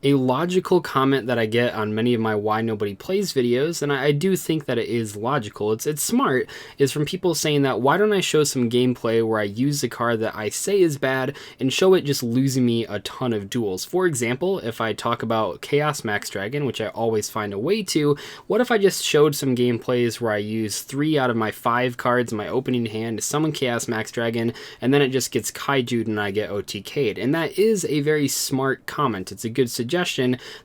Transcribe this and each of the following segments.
A logical comment that I get on many of my Why Nobody Plays videos, and I do think that it is logical, it's smart, is from people saying that why don't I show some gameplay where I use the card that I say is bad and show it just losing me a ton of duels. For example, if I talk about Chaos Max Dragon, which I always find a way to, what if I just showed some gameplays where I use 3 out of my 5 cards in my opening hand to summon Chaos Max Dragon, and then it just gets kaiju'd and I get OTK'd. And that is a very smart comment. It's a good suggestion.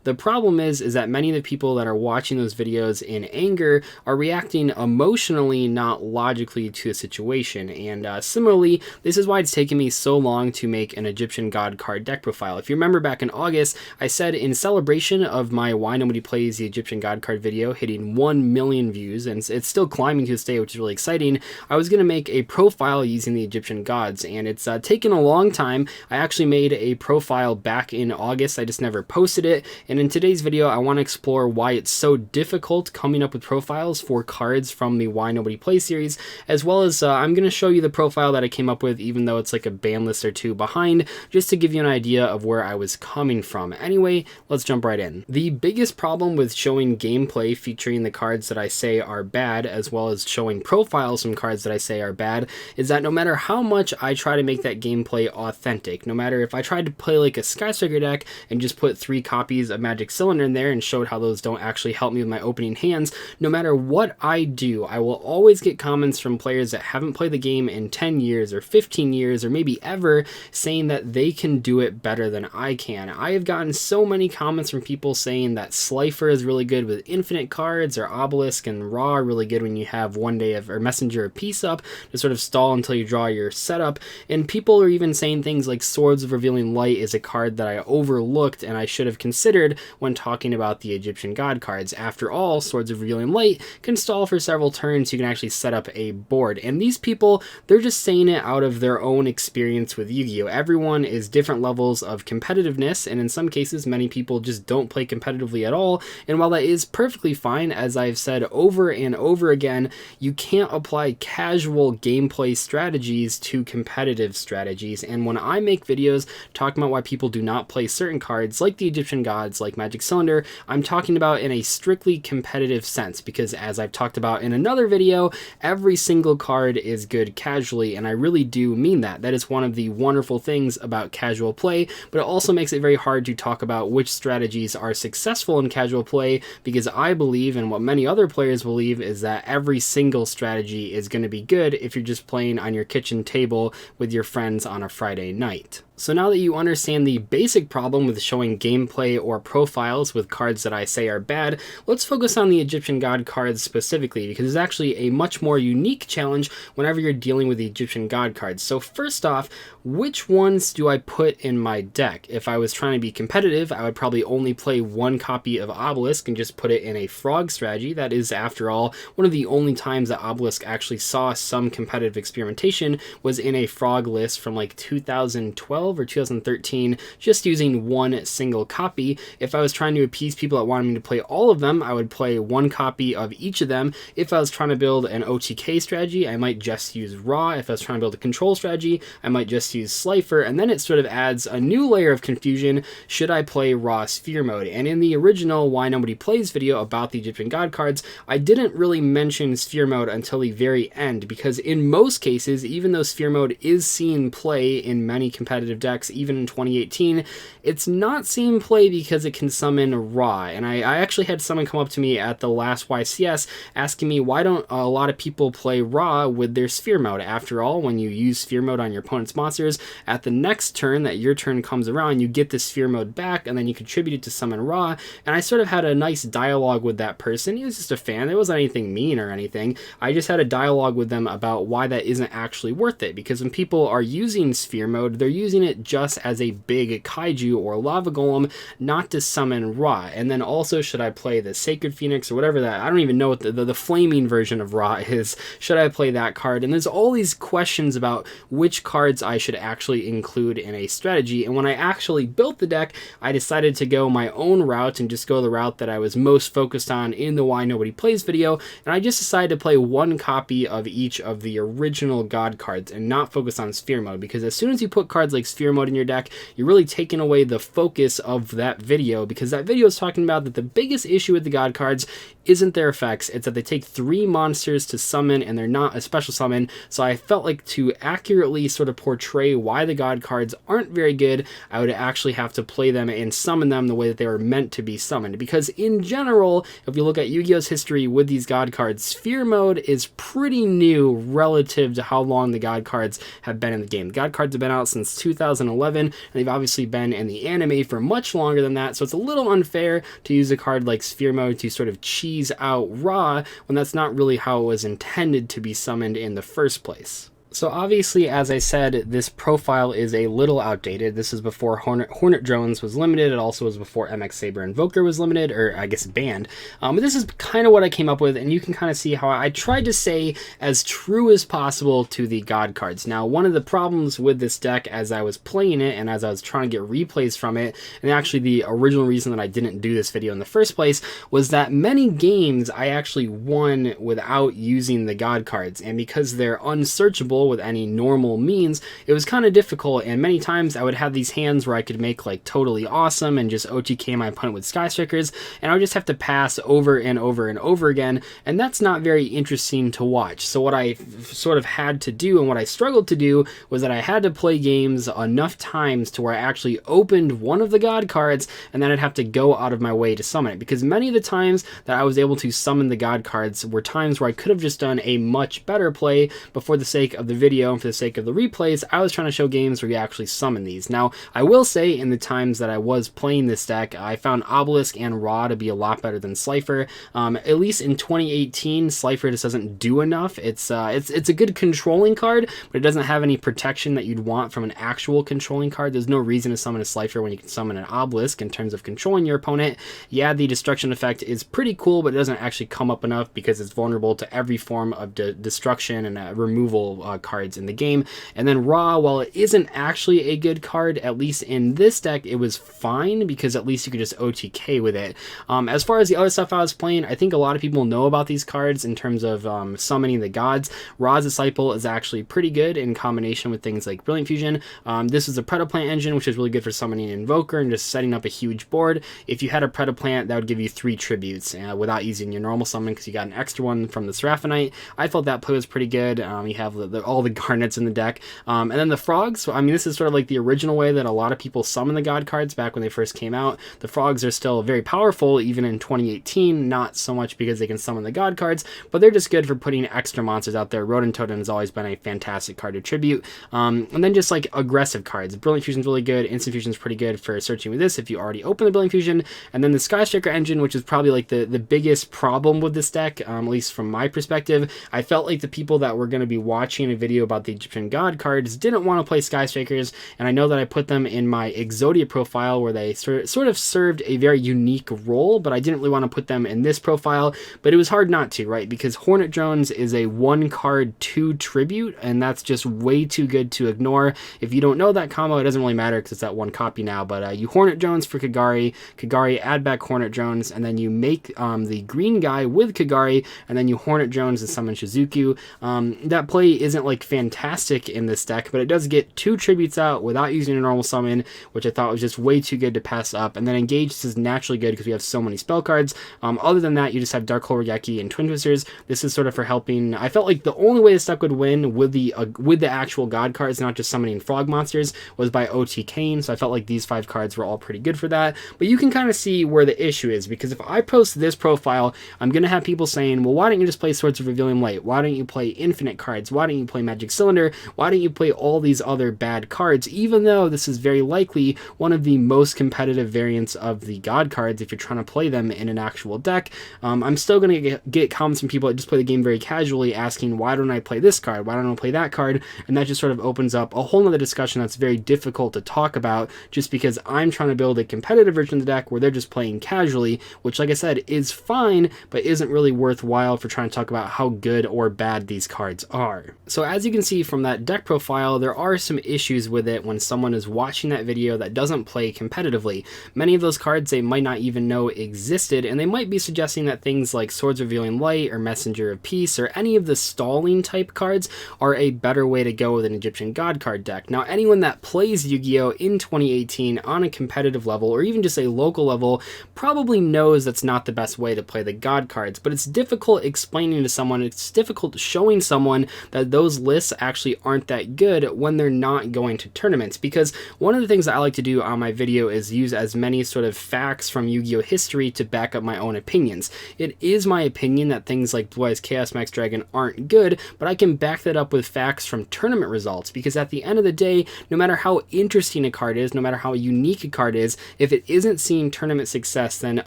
The problem is that many of the people that are watching those videos in anger are reacting emotionally, not logically, to a situation. And similarly, this is why it's taken me so long to make an Egyptian God card deck profile. If you remember back in August, I said in celebration of my Why Nobody Plays the Egyptian God card video hitting 1 million views, and it's still climbing to this day, which is really exciting, I was going to make a profile using the Egyptian gods, and it's taken a long time. I actually made a profile back in August. I just never posted it, and in today's video I want to explore why it's so difficult coming up with profiles for cards from the Why Nobody Plays series, as well as I'm going to show you the profile that I came up with, even though it's like a ban list or two behind, just to give you an idea of where I was coming from. Anyway, let's jump right in. The biggest problem with showing gameplay featuring the cards that I say are bad, as well as showing profiles from cards that I say are bad, is that no matter how much I try to make that gameplay authentic, no matter if I tried to play like a Sky Striker deck and just put 3 copies of Magic Cylinder in there and showed how those don't actually help me with my opening hands, no matter what I do, I will always get comments from players that haven't played the game in 10 years or 15 years or maybe ever, saying that they can do it better than I can. I have gotten so many comments from people saying that Slifer is really good with infinite cards, or Obelisk and Ra are really good when you have one day of, or Messenger of Peace up to sort of stall until you draw your setup. And people are even saying things like Swords of Revealing Light is a card that I overlooked and I should have considered when talking about the Egyptian God cards. After all, Swords of Revealing Light can stall for several turns, you can actually set up a board. And these people, they're just saying it out of their own experience with Yu-Gi-Oh! Everyone is different levels of competitiveness, and in some cases, many people just don't play competitively at all. And while that is perfectly fine, as I've said over and over again, you can't apply casual gameplay strategies to competitive strategies. And when I make videos talking about why people do not play certain cards, like the Egyptian gods, like Magic Cylinder, I'm talking about in a strictly competitive sense, because as I've talked about in another video, every single card is good casually, and I really do mean that. That is one of the wonderful things about casual play, but it also makes it very hard to talk about which strategies are successful in casual play, because I believe, and what many other players believe, is that every single strategy is going to be good if you're just playing on your kitchen table with your friends on a Friday night. So now that you understand the basic problem with showing gameplay or profiles with cards that I say are bad, let's focus on the Egyptian God cards specifically, because it's actually a much more unique challenge whenever you're dealing with the Egyptian God cards. So first off, which ones do I put in my deck? If I was trying to be competitive, I would probably only play 1 copy of Obelisk and just put it in a frog strategy. That is, after all, one of the only times that Obelisk actually saw some competitive experimentation was in a frog list from like 2012 or 2013, just using 1 single copy. If I was trying to appease people that wanted me to play all of them, I would play 1 copy of each of them. If I was trying to build an OTK strategy, I might just use Ra. If I was trying to build a control strategy, I might just use Slifer, and then it sort of adds a new layer of confusion. Should I play Ra Sphere Mode? And in the original Why Nobody Plays video about the Egyptian God cards, I didn't really mention Sphere Mode until the very end, because in most cases, even though Sphere Mode is seen play in many competitive decks, even in 2018, it's not seen play because it can summon Ra. And I actually had someone come up to me at the last YCS asking me, why don't a lot of people play Ra with their Sphere Mode? After all, when you use Sphere Mode on your opponent's monsters, at the next turn that your turn comes around, you get the Sphere Mode back, and then you contribute it to summon Ra. And I sort of had a nice dialogue with that person. He was just a fan. There wasn't anything mean or anything. I just had a dialogue with them about why that isn't actually worth it, because when people are using Sphere Mode, they're using it just as a big kaiju or lava golem, not to summon Ra. And then also, should I play the Sacred Phoenix or whatever that, I don't even know what the flaming version of Ra is. Should I play that card? And there's all these questions about which cards I should actually include in a strategy. And when I actually built the deck, I decided to go my own route and just go the route that I was most focused on in the Why Nobody Plays video. And I just decided to play 1 copy of each of the original God cards and not focus on Sphere Mode, because as soon as you put cards like Sphere Mode in your deck, you're really taking away the focus of that video, because that video is talking about that the biggest issue with the God cards isn't their effects, it's that they take 3 monsters to summon and they're not a special summon. So I felt like to accurately sort of portray why the God cards aren't very good, I would actually have to play them and summon them the way that they were meant to be summoned. Because in general, if you look at Yu-Gi-Oh's history with these God cards, Sphere Mode is pretty new relative to how long the God cards have been in the game. The God cards have been out since 2011, and they've obviously been in the anime for much longer than that, so it's a little unfair to use a card like Sphere Mode to sort of cheese out Ra when that's not really how it was intended to be summoned in the first place. So obviously, as I said, this profile is a little outdated. This is before Hornet Drones was limited. It also was before MX Saber Invoker was limited, or I guess banned. But this is kind of what I came up with, and you can kind of see how I tried to say as true as possible to the God cards. Now, one of the problems with this deck as I was playing it and as I was trying to get replays from it, and actually the original reason that I didn't do this video in the first place, was that many games I actually won without using the God cards, and because they're unsearchable with any normal means, it was kind of difficult, and many times I would have these hands where I could make like totally awesome and just OTK my opponent with Sky Strikers, and I would just have to pass over and over and over again, and that's not very interesting to watch. So what I sort of had to do, and what I struggled to do, was that I had to play games enough times to where I actually opened one of the God cards, and then I'd have to go out of my way to summon it, because many of the times that I was able to summon the God cards were times where I could have just done a much better play, but for the sake of the video and for the sake of the replays, I was trying to show games where you actually summon these. Now, I will say in the times that I was playing this deck, I found Obelisk and Ra to be a lot better than Slifer. At least in 2018, Slifer just doesn't do enough. It's a good controlling card, but it doesn't have any protection that you'd want from an actual controlling card. There's no reason to summon a Slifer when you can summon an Obelisk in terms of controlling your opponent. Yeah, the destruction effect is pretty cool, but it doesn't actually come up enough because it's vulnerable to every form of destruction and removal cards in the game. And then Ra, while it isn't actually a good card, at least in this deck, it was fine because at least you could just OTK with it. As far as the other stuff I was playing, I think a lot of people know about these cards in terms of summoning the gods. Ra's Disciple is actually pretty good in combination with things like Brilliant Fusion. This is a Predaplant engine, which is really good for summoning Invoker and just setting up a huge board. If you had a Predaplant, that would give you 3 tributes without using your normal summon because you got an extra one from the Seraphonite. I felt that play was pretty good. You have all the Garnets in the deck. And then the Frogs, so, I mean, this is sort of like the original way that a lot of people summon the God cards back when they first came out. The Frogs are still very powerful, even in 2018, not so much because they can summon the God cards, but they're just good for putting extra monsters out there. Rodent Totem has always been a fantastic card to tribute. And then just like aggressive cards. Brilliant Fusion is really good. Instant Fusion is pretty good for searching with this if you already open the Brilliant Fusion. And then the Sky Striker engine, which is probably like the biggest problem with this deck, at least from my perspective. I felt like the people that were going to be watching a video about the Egyptian God cards didn't want to play Sky Strikers, and I know that I put them in my Exodia profile where they sort of served a very unique role, but I didn't really want to put them in this profile, but it was hard not to, right? Because Hornet Drones is a 1-card 2 tribute, and that's just way too good to ignore. If you don't know that combo, it doesn't really matter because it's that 1 copy now, but you Hornet Drones for Kagari, add back Hornet Drones, and then you make the green guy with Kagari, and then you Hornet Drones and summon Shizuku. That play isn't like fantastic in this deck, but it does get 2 tributes out without using a normal summon, which I thought was just way too good to pass up. And then Engaged is naturally good because we have so many spell cards. Other than that, you just have Dark Hole Regeki and Twin Twisters. This is sort of for helping. I felt like the only way this deck would win with the actual God cards, not just summoning frog monsters, was by OTKing. So I felt like these 5 cards were all pretty good for that. But you can kind of see where the issue is, because if I post this profile, I'm going to have people saying, well, why don't you just play Swords of Revealing Light? Why don't you play Infinite cards? Why don't you play Magic Cylinder? Why don't you play all these other bad cards? Even though this is very likely one of the most competitive variants of the God cards if you're trying to play them in an actual deck, I'm still going to get comments from people that just play the game very casually asking, why don't I play this card? Why don't I play that card? And that just sort of opens up a whole nother discussion that's very difficult to talk about, just because I'm trying to build a competitive version of the deck where they're just playing casually, which, like I said, is fine, but isn't really worthwhile for trying to talk about how good or bad these cards are. So So as you can see from that deck profile, there are some issues with it when someone is watching that video that doesn't play competitively. Many of those cards they might not even know existed, and they might be suggesting that things like Swords Revealing Light or Messenger of Peace or any of the stalling type cards are a better way to go with an Egyptian God card deck. Now, anyone that plays Yu-Gi-Oh! In 2018 on a competitive level or even just a local level probably knows that's not the best way to play the God cards, but it's difficult explaining to someone, it's difficult showing someone that those lists actually aren't that good when they're not going to tournaments. Because one of the things that I like to do on my video is use as many sort of facts from Yu-Gi-Oh! History to back up my own opinions. It is my opinion that things like Blue Eyes Chaos Max Dragon aren't good, but I can back that up with facts from tournament results, because at the end of the day, no matter how interesting a card is, no matter how unique a card is, if it isn't seeing tournament success, then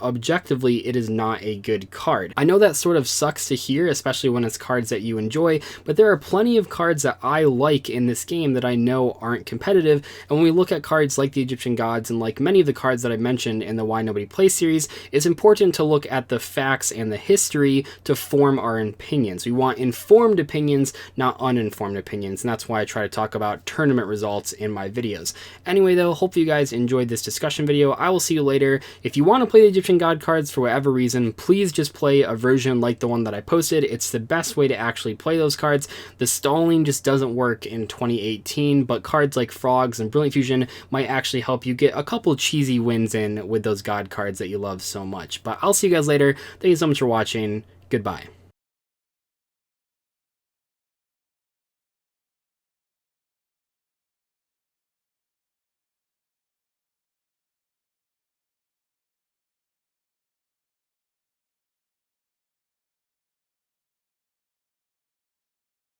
objectively it is not a good card. I know that sort of sucks to hear, especially when it's cards that you enjoy, but there are plenty of cards that I like in this game that I know aren't competitive, and when we look at cards like the Egyptian Gods and like many of the cards that I mentioned in the Why Nobody Plays series, it's important to look at the facts and the history to form our opinions. We want informed opinions, not uninformed opinions, and that's why I try to talk about tournament results in my videos. Anyway though, hopefully you guys enjoyed this discussion video. I will see you later. If you want to play the Egyptian God cards for whatever reason, please just play a version like the one that I posted. It's the best way to actually play those cards. The stalling just doesn't work in 2018, but cards like Frogs and Brilliant Fusion might actually help you get a couple cheesy wins in with those God cards that you love so much. But I'll see you guys later. Thank you so much for watching. Goodbye.